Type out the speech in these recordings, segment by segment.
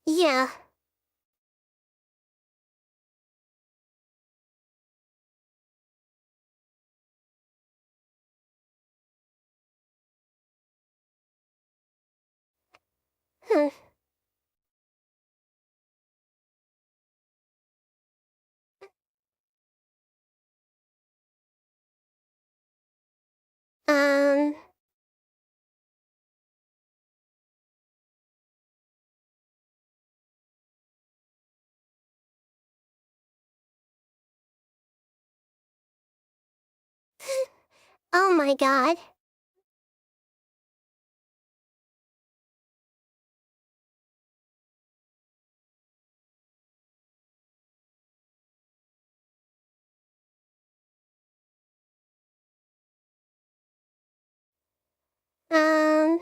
Yeah. Hmm. Um... Oh my god. Um...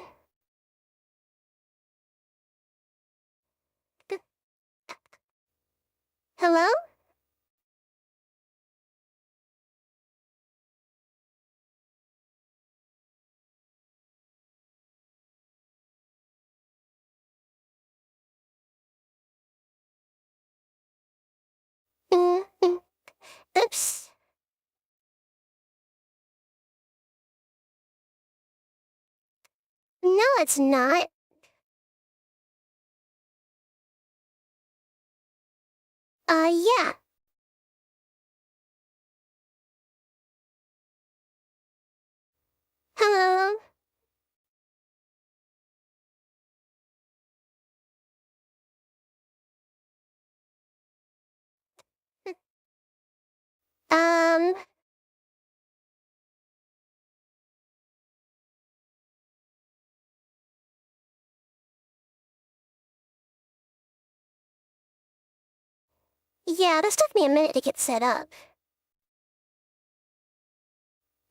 Hello? Mm. Oops. No, it's not. Yeah. Hello? Um... Yeah, this took me a minute to get set up.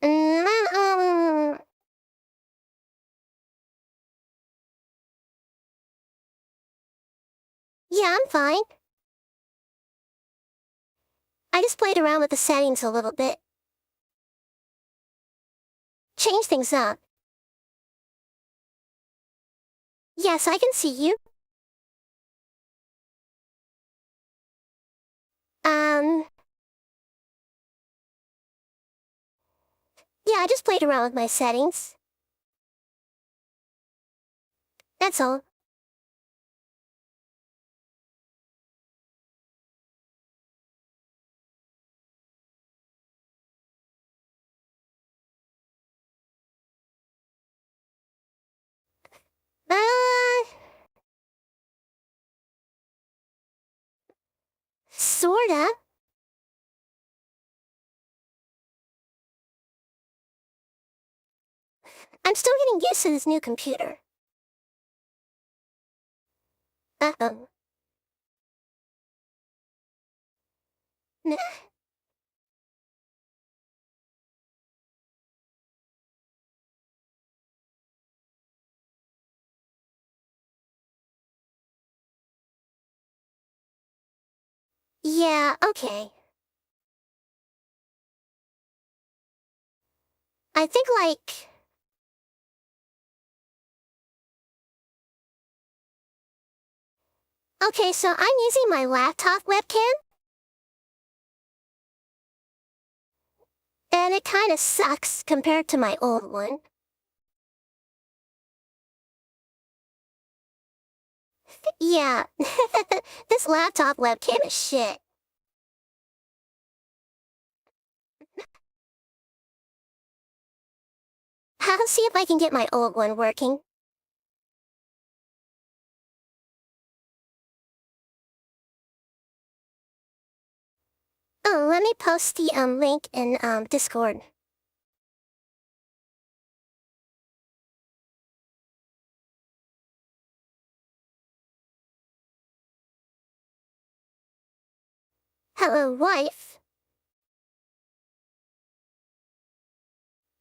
Mm. Yeah, I'm fine. I just played around with the settings a little bit. Change things up. Yes, I can see you. Um... Yeah, I just played around with my settings. That's all. Uh... Sorta. I'm still getting used to this new computer. Uh-oh. Nah. Yeah, okay. I think, like... Okay, so I'm using my laptop webcam. And it kinda sucks compared to my old one. Yeah, this laptop webcam is shit. I'll see if I can get my old one working. Oh, let me post the link in Discord. Hello, wife.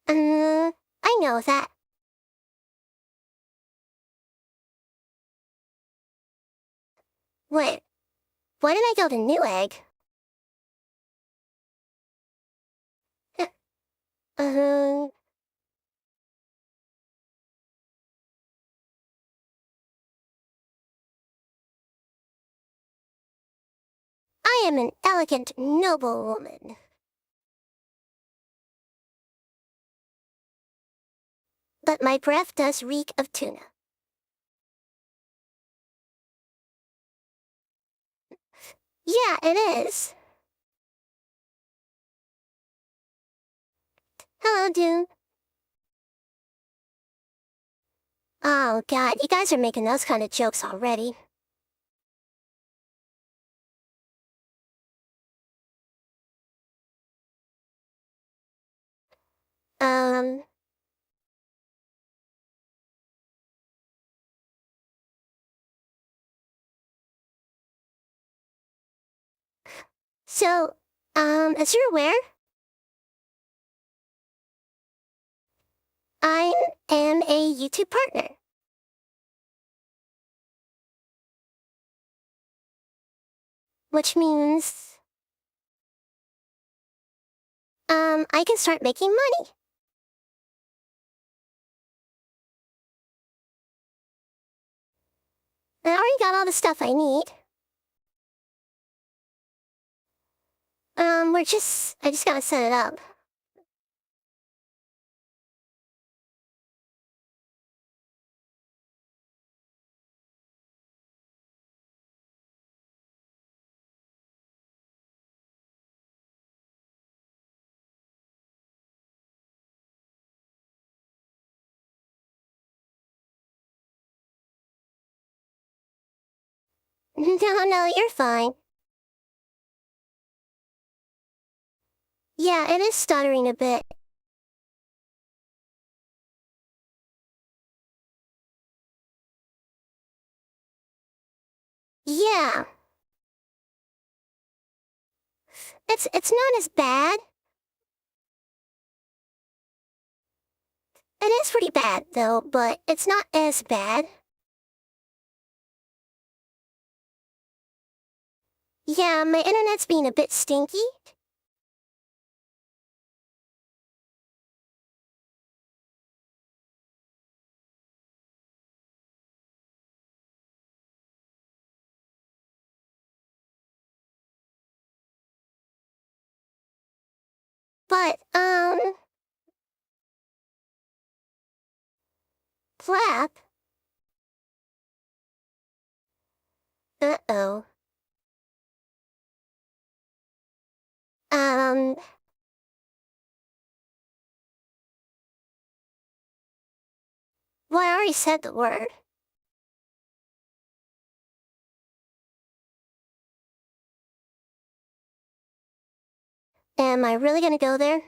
I know that. Wait, Why did I go to Newegg? Um... I am an elegant, noble woman. But my breath does reek of tuna. Yeah, it is. Hello, Dune. Oh god, you guys are making those kind of jokes already. Um... So, as you're aware, I am a YouTube partner. Which means, I can start making money. I already got all the stuff I need. I just gotta set it up. No, you're fine. Yeah, it is stuttering a bit. Yeah. It's not as bad. It is pretty bad, though, but it's not as bad. Yeah, my internet's being a bit stinky. But, Flap? Uh-oh. Um... Well, I already said the word. Am I really gonna go there?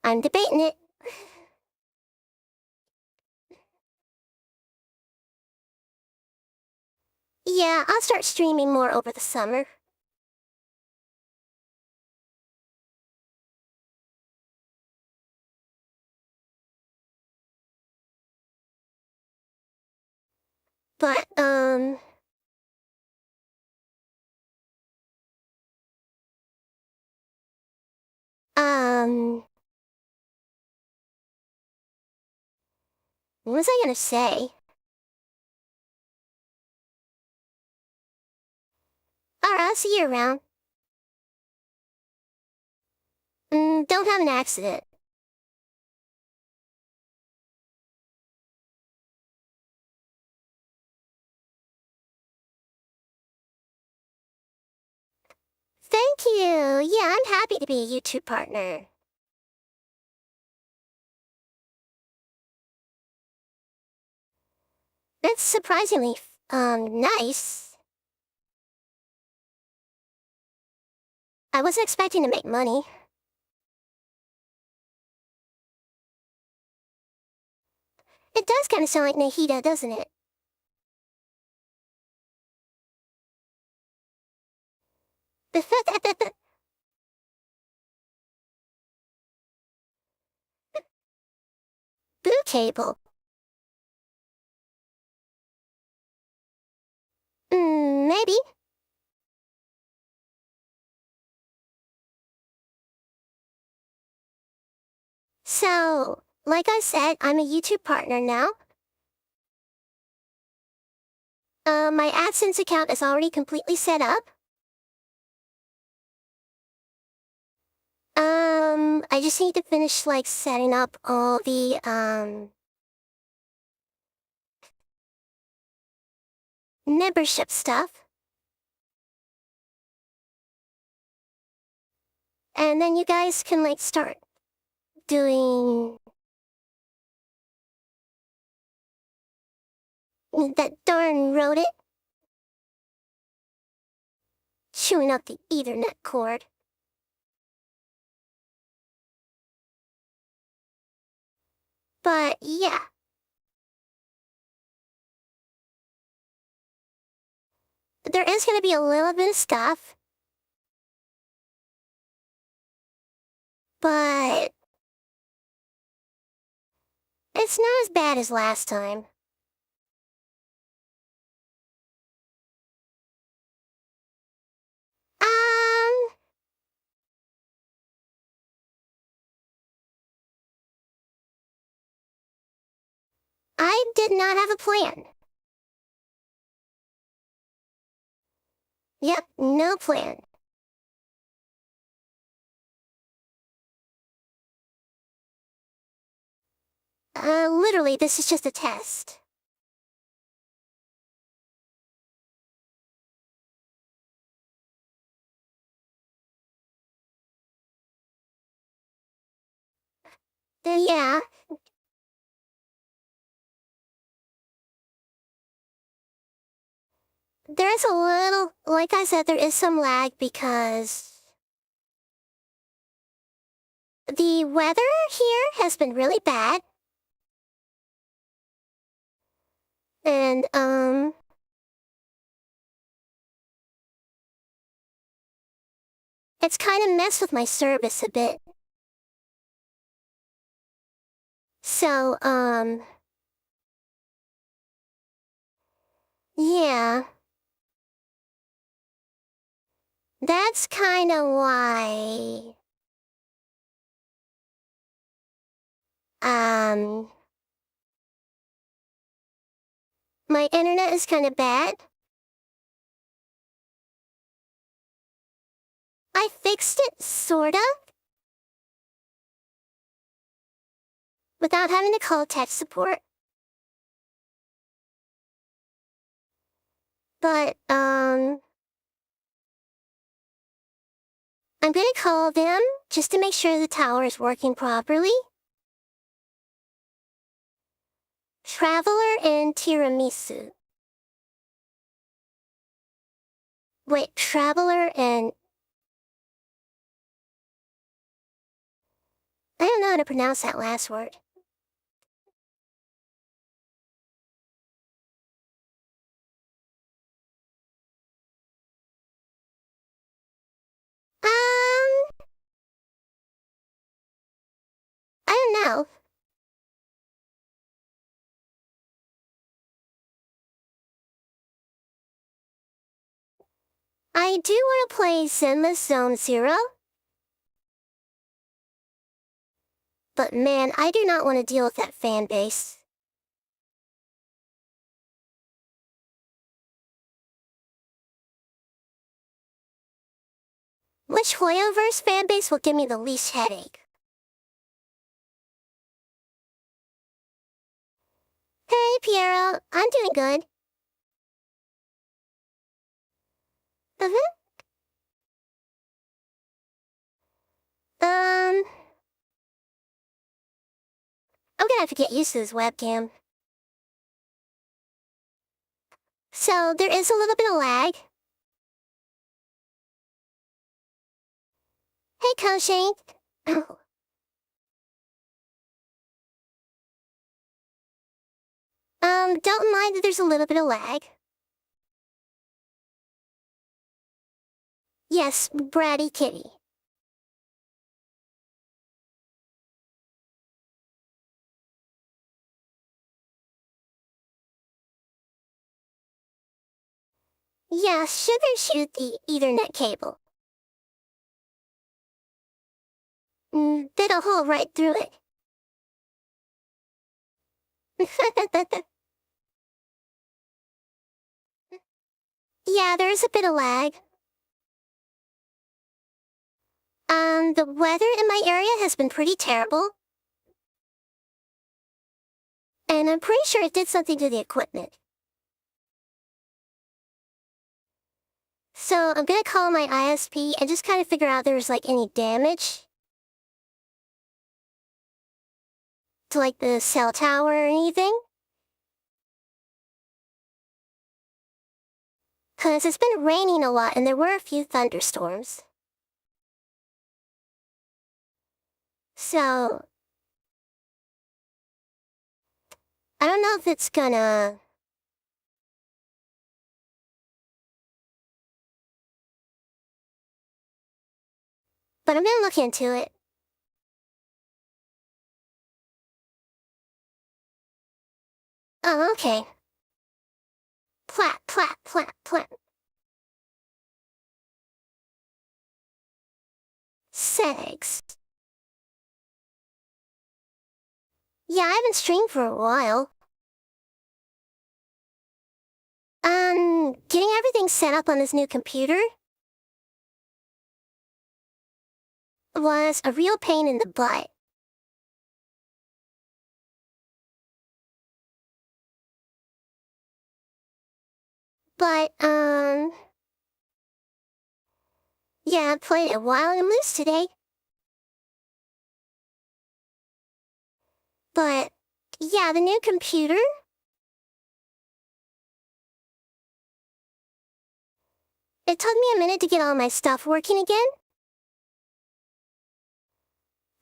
I'm debating it. Yeah, I'll start streaming more over the summer. But, what was I gonna say? Alright, I'll see you around. Don't have an accident. Thank you. Yeah, I'm happy to be a YouTube partner. That's surprisingly, nice. I wasn't expecting to make money. It does kind of sound like Nahida, doesn't it? Boot table. Maybe. So, like I said, I'm a YouTube partner now. My AdSense account is already completely set up. I just need to finish, like, setting up all the, membership stuff. And then you guys can, like, start doing that darn wrote it. Chewing up the Ethernet cord. But yeah. There is gonna be a little bit of stuff. But it's not as bad as last time. I did not have a plan. Yep, no plan. Literally, this is just a test. Yeah. There is a little, like I said, there is some lag because the weather here has been really bad. And, it's kind of messed with my service a bit. So, yeah. That's kind of why, my internet is kind of bad. I fixed it, sorta, without having to call tech support. But, I'm gonna call them just to make sure the tower is working properly. Traveler and tiramisu. Wait, traveler and... I don't know how to pronounce that last word. I don't know. I do want to play Zenless Zone Zero. But man, I do not want to deal with that fan base. Which Hoyoverse fanbase will give me the least headache? Hey, Piero, I'm doing good. I'm gonna have to get used to this webcam. So, there is a little bit of lag. Hey, Koshank. Don't mind that there's a little bit of lag. Yes, bratty kitty. Yeah, sugar shoot the Ethernet cable. Bit a hole right through it. Yeah, there's a bit of lag. The weather in my area has been pretty terrible. And I'm pretty sure it did something to the equipment. So I'm gonna call my ISP and just kind of figure out if there's like any damage to like the cell tower or anything. Cause it's been raining a lot and there were a few thunderstorms. So I don't know if it's gonna... But I'm gonna look into it. Oh, okay. Plat, plat, plat, plat. Seggs. Yeah, I haven't streamed for a while. Getting everything set up on this new computer was a real pain in the butt. But, yeah, I played it Wild and Loose today. But, yeah, the new computer... It took me a minute to get all my stuff working again.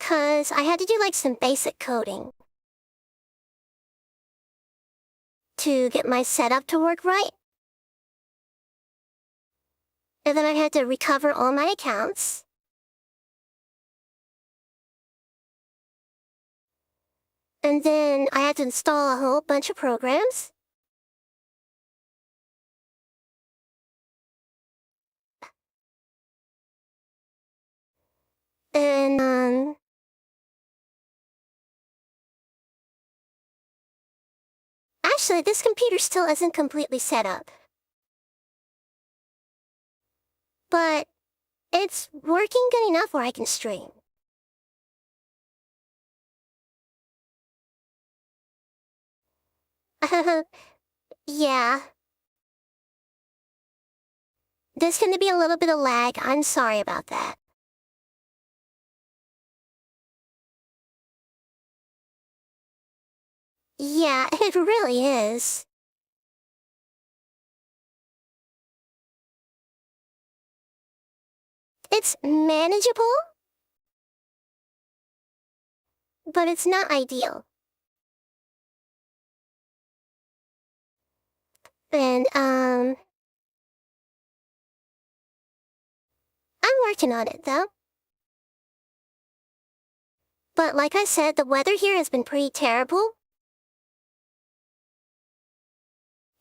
'Cause I had to do like some basic coding to get my setup to work right. And then I had to recover all my accounts. And then I had to install a whole bunch of programs. And, actually, this computer still isn't completely set up. But it's working good enough where I can stream. Yeah. There's gonna be a little bit of lag. I'm sorry about that. Yeah, it really is. It's manageable, but it's not ideal. And, I'm working on it, though. But like I said, the weather here has been pretty terrible.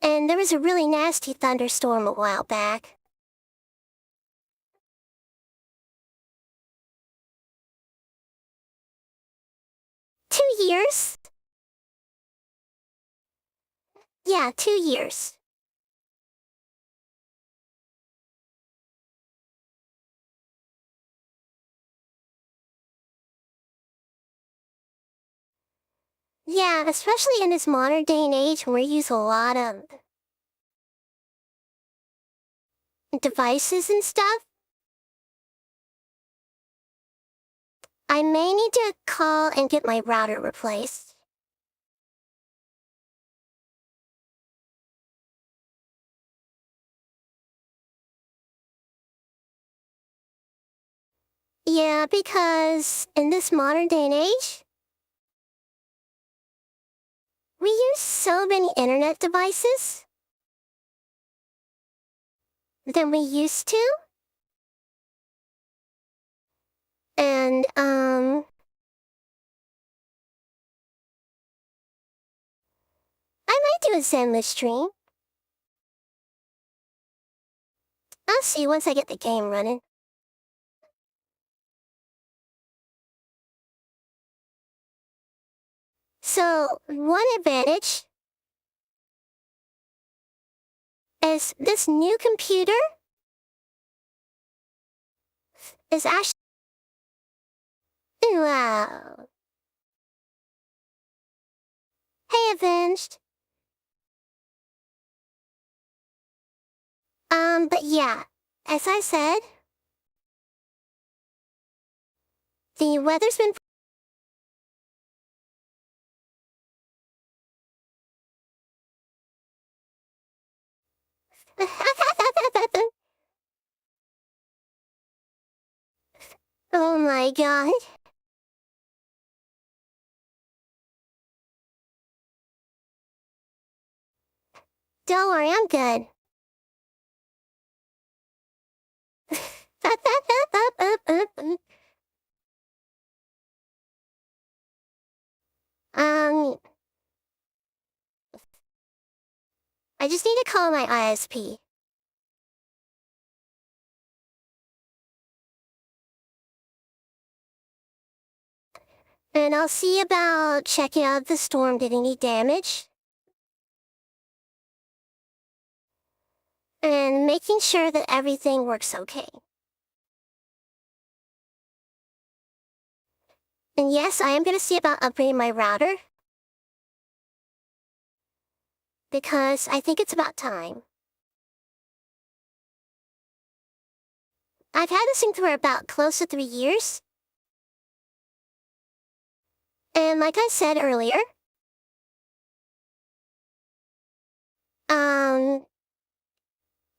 And there was a really nasty thunderstorm a while back. $2 years? Yeah, 2 years. Yeah, especially in this modern day and age when we use a lot of devices and stuff. I may need to call and get my router replaced. Yeah, because in this modern day and age, we use so many internet devices than we used to. And, I might do a Zenless stream. I'll see once I get the game running. So, one advantage is this new computer is actually... Wow. Hey, Avenged. But yeah, as I said, the weather's been... Oh my god. Don't worry, I'm good. I just need to call my ISP. And I'll see about checking out if the storm did any damage. And making sure that everything works okay. And yes, I am going to see about upgrading my router. Because I think it's about time. I've had this thing for about close to 3 years. And like I said earlier,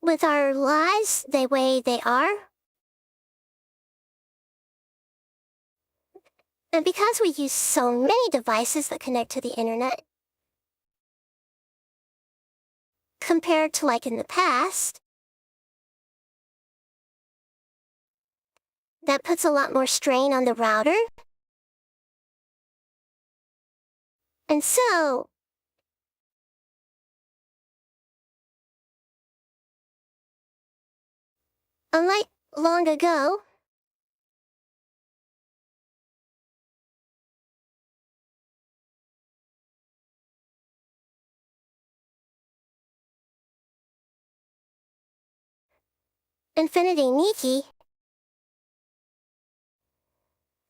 with our lives the way they are, and because we use so many devices that connect to the internet, compared to like in the past, that puts a lot more strain on the router. And so, unlike long ago, Infinity Nikki.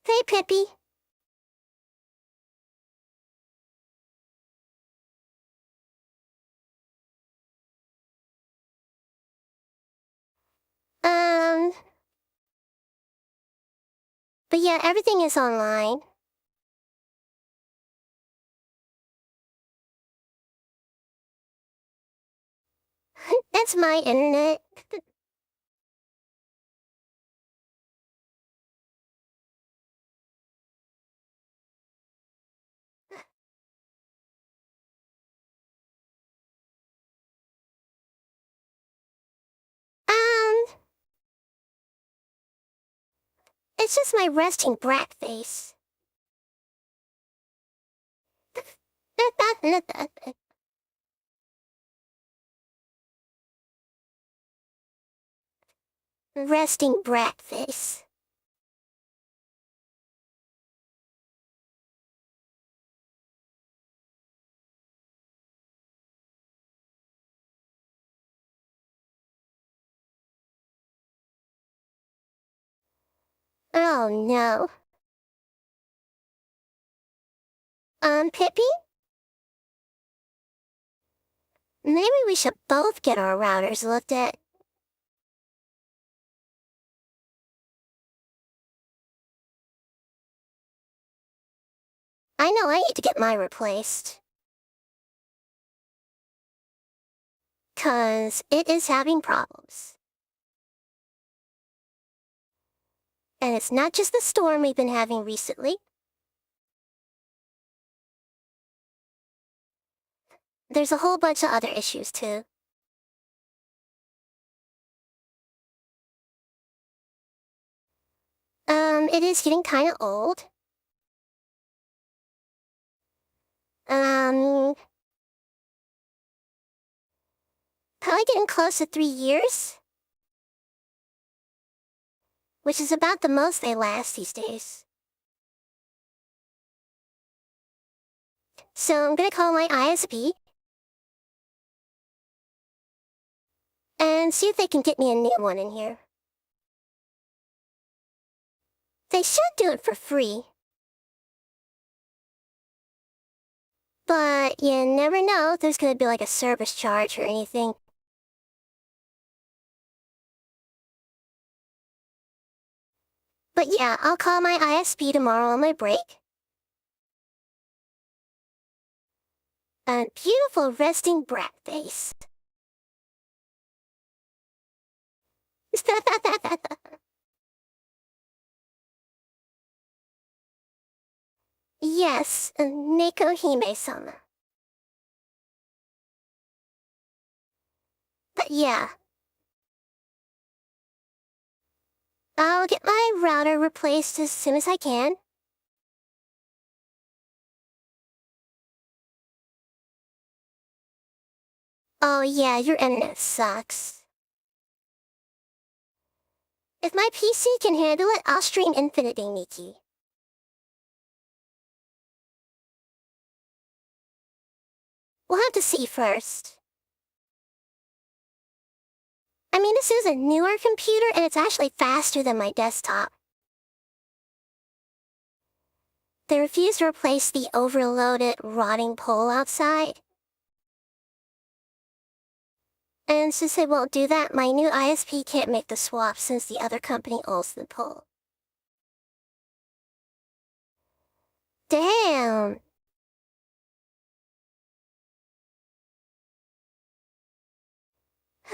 Hey, Pippi. But yeah, everything is online. That's my internet. It's just my resting brat face. Resting brat face. Oh no. Pippi? Maybe we should both get our routers looked at. I know I need to get mine replaced. 'Cause it is having problems. And it's not just the storm we've been having recently. There's a whole bunch of other issues too. It is getting kinda old. Probably getting close to 3 years. which is about the most they last these days. So I'm gonna call my ISP and see if they can get me a new one in here. They should do it for free. But you never know if there's gonna be like a service charge or anything. But yeah, I'll call my ISP tomorrow on my break. A beautiful resting brat face. Yes, Neko Hime-sama. But yeah. I'll get my router replaced as soon as I can. Oh yeah, your internet sucks. If my PC can handle it, I'll stream Infinity Nikki. We'll have to see first. I mean, this is a newer computer and it's actually faster than my desktop. They refuse to replace the overloaded, rotting pole outside. And since they won't do that, my new ISP can't make the swap since the other company owns the pole. Damn!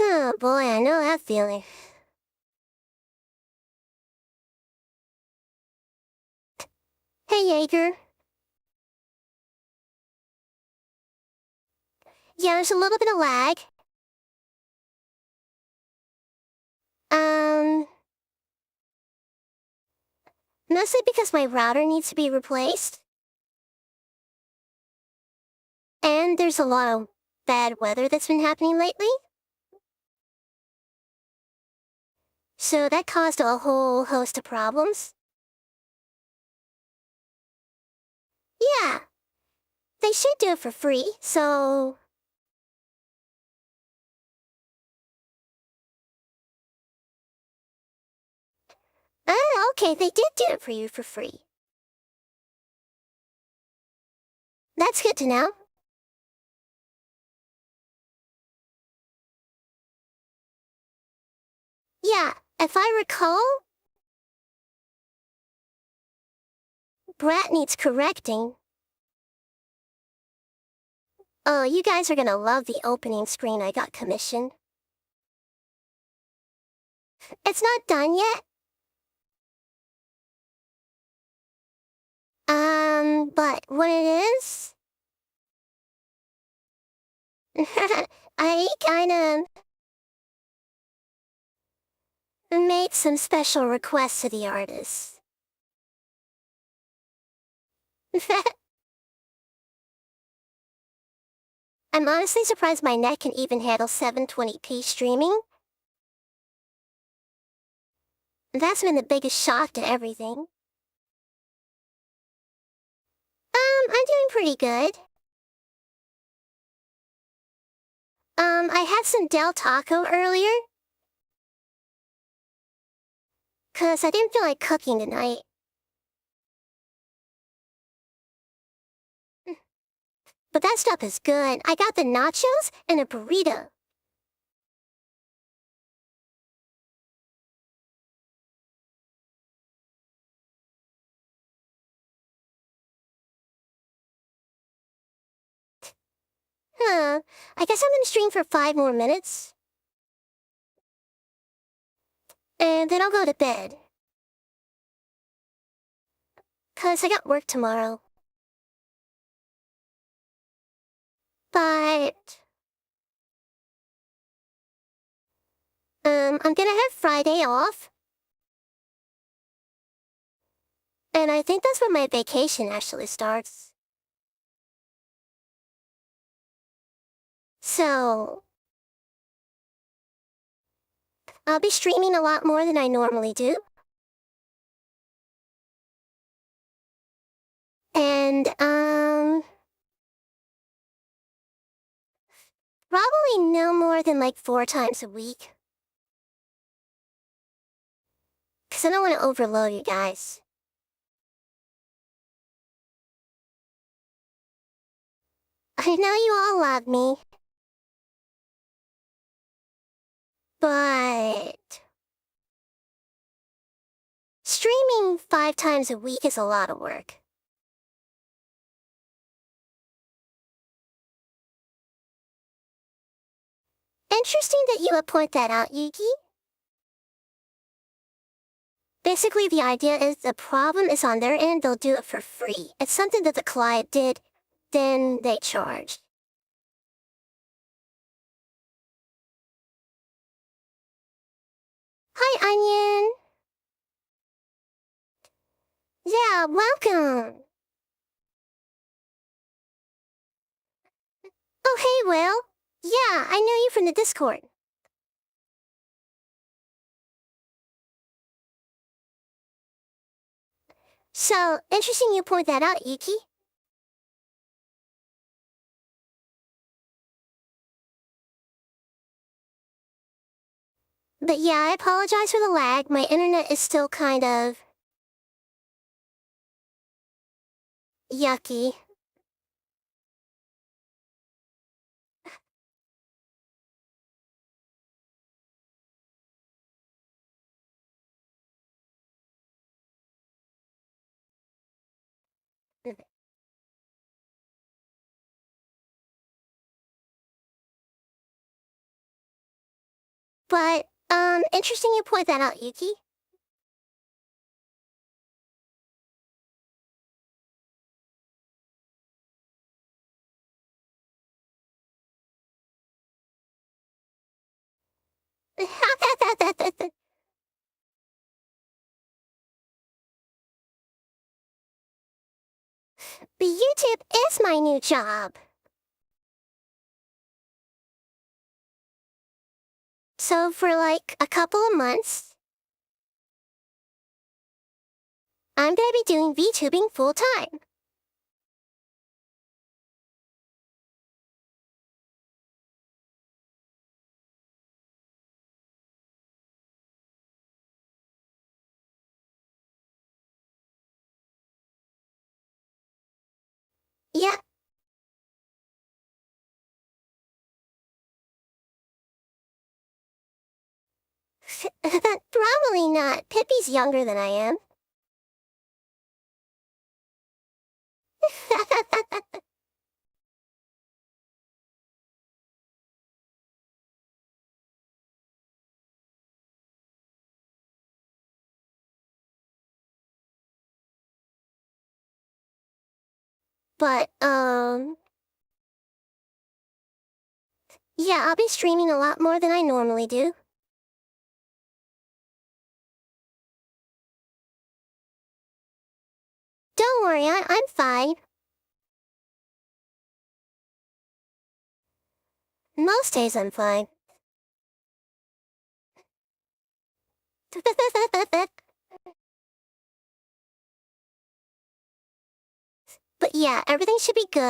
Oh boy, I know that feeling. Hey, Jaeger. Yeah, there's a little bit of lag. Mostly because my router needs to be replaced. And there's a lot of bad weather that's been happening lately. So that caused a whole host of problems. Yeah, they should do it for free, so... Oh, okay, they did do it for you for free. That's good to know. Yeah, if I recall, Brat needs correcting. Oh, you guys are gonna love the opening screen I got commissioned. It's not done yet. But what it is? I kinda made some special requests to the artist. I'm honestly surprised my net can even handle 720p streaming. That's been the biggest shock to everything. I'm doing pretty good. I had some Del Taco earlier. 'Cause I didn't feel like cooking tonight. But that stuff is good. I got the nachos and a burrito. I guess I'm gonna stream for 5 more minutes. And then I'll go to bed. 'Cause I got work tomorrow. But... I'm gonna have Friday off. And I think that's when my vacation actually starts. So... I'll be streaming a lot more than I normally do. And, probably no more than like 4 times a week. 'Cause I don't want to overload you guys. I know you all love me. But streaming 5 times a week is a lot of work. Interesting that you would point that out, Yuki. Basically, the idea is the problem is on their end, they'll do it for free. It's something that the client did, then they charge. Hi, Onion. Yeah, welcome. Oh, hey, Will. Yeah, I know you from the Discord. So, interesting you point that out, Yuki. But yeah, I apologize for the lag. My internet is still kind of yucky. But, interesting you point that out, Yuki. But YouTube is my new job. So for like a couple of months, I'm gonna be doing VTubing full time. Yeah. Probably not. Pippi's younger than I am. But, yeah, I'll be streaming a lot more than I normally do. Don't worry, I'm fine. Most days I'm fine. But yeah, everything should be good.